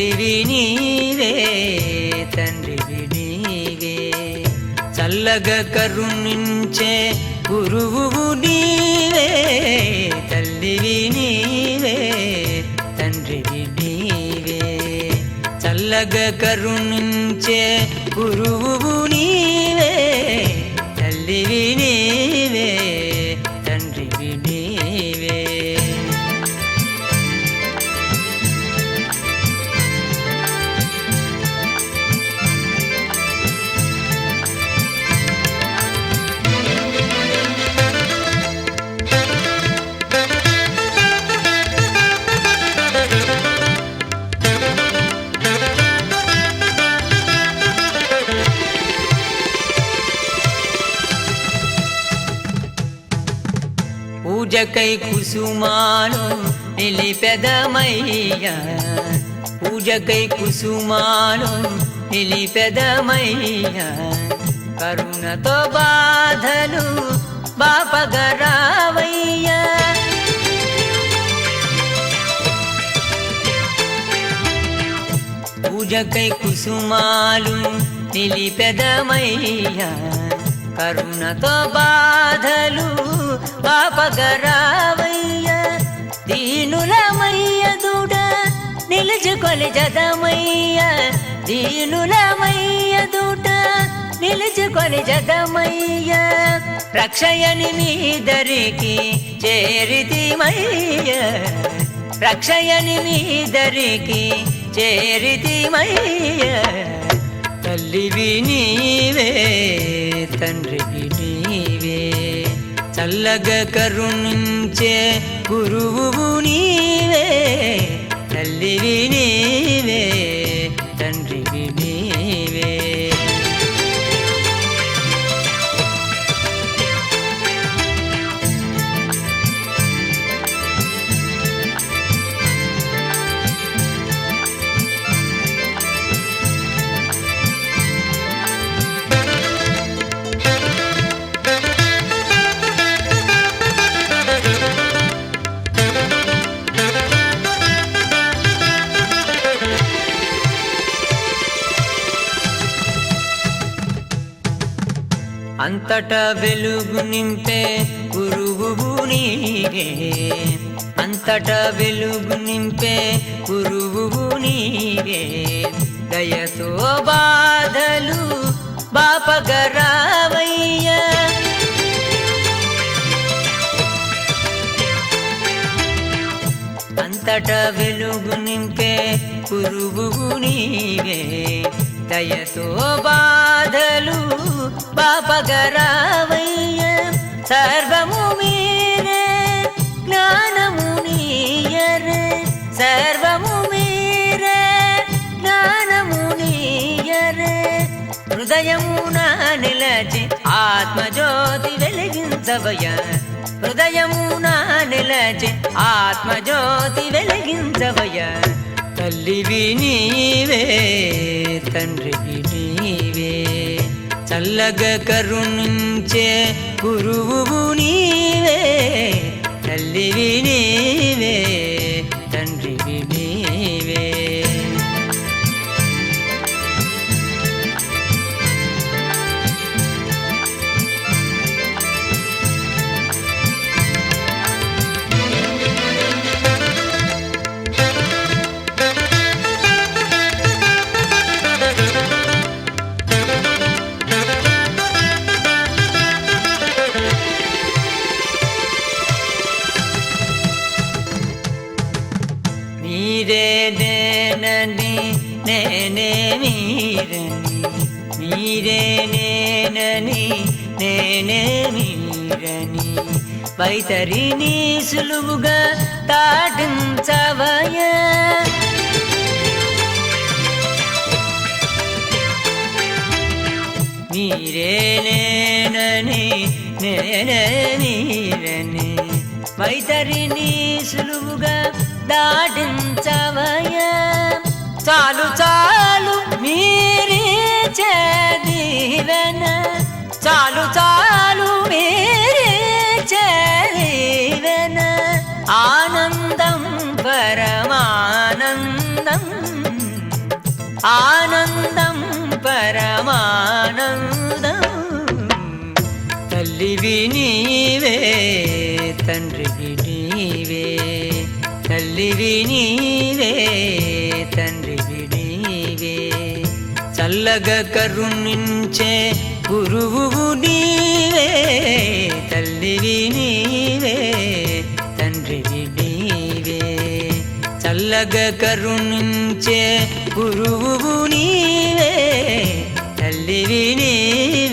తల్లివి నీవే తండ్రివి నీవే చల్లగా కరుణించే గురువు నీవే తల్లివి నీవే తండ్రివి నీవే చల్లగా కరుణించే గురువు నీవే తల్లివి నీవే తండ్రివి నీవే పూజకై కుసుమాను నిలిపెదమయ్యా పూజకై కుసుమాను నిలిపెదమయ్యా కరుణతో బాధలు బాపగరావయ్యా పూజకై కుసుమాలు నిలిపెదమయ్యా కరుణతో బాధలు పాపగరావయ్య దీనులమయ్య దూడ నిలుచుకొని జదమయ్య దీనులమయ్య దూడ నిలుచుకొని జదమయ్య రక్షయని మీదరికి చేరితిమయ్య రక్షయని మీదరికి చేరితిమయ్య తల్లివి నీవే తండ్రివి నీవే చల్లగా కరుణించే గురువు నీవే తల్లివి నీవే తండ్రివి నీవే అంతటా వెలుగు నింపే గురువు నీవే అంతటా వెలుగు నింపే గురువు నీవే దయతో బాధలు బాపగరావయ్యా అంతటా వెలుగు నింపే గురువు నీవే దయతో బాధలు బాపగరావయ్య సర్వము మీరే జ్ఞానము నీయరే సర్వము మీరే జ్ఞానము నీయరే హృదయమున నిలచి ఆత్మజ్యోతి వెలిగించవయ్య హృదయమున నిలచి ఆత్మజ్యోతి వెలిగించవయ్య తల్లివి నీవే తండ్రివి నీవే చల్లగా కరుణించే గురువు నీవే తల్లివి నీవే తండ్రివి నీవే మీరే నేనని నేనే మీరని మీరే నేనని నేనే మీరని వైతరిని సులువుగా దాటించవయ్యా మీరే నేనని నేనే మీరని వైతరిని సులువుగా దాటించవయ్యా చాలు చాలు మీరే చదివెన చాలు చాలు మీరే చదివెన ఆనందం పరమానందం ఆనందం పరమానందం తల్లివి నీవే తండ్రివి నీవే తల్లివి నీవే తండ్రివి నీవే చల్లగా కరుణించే గురువు నీవే తల్లివి నీవే తండ్రివి నీవే చల్లగా కరుణించే గురువు నీవే తల్లివి నీవే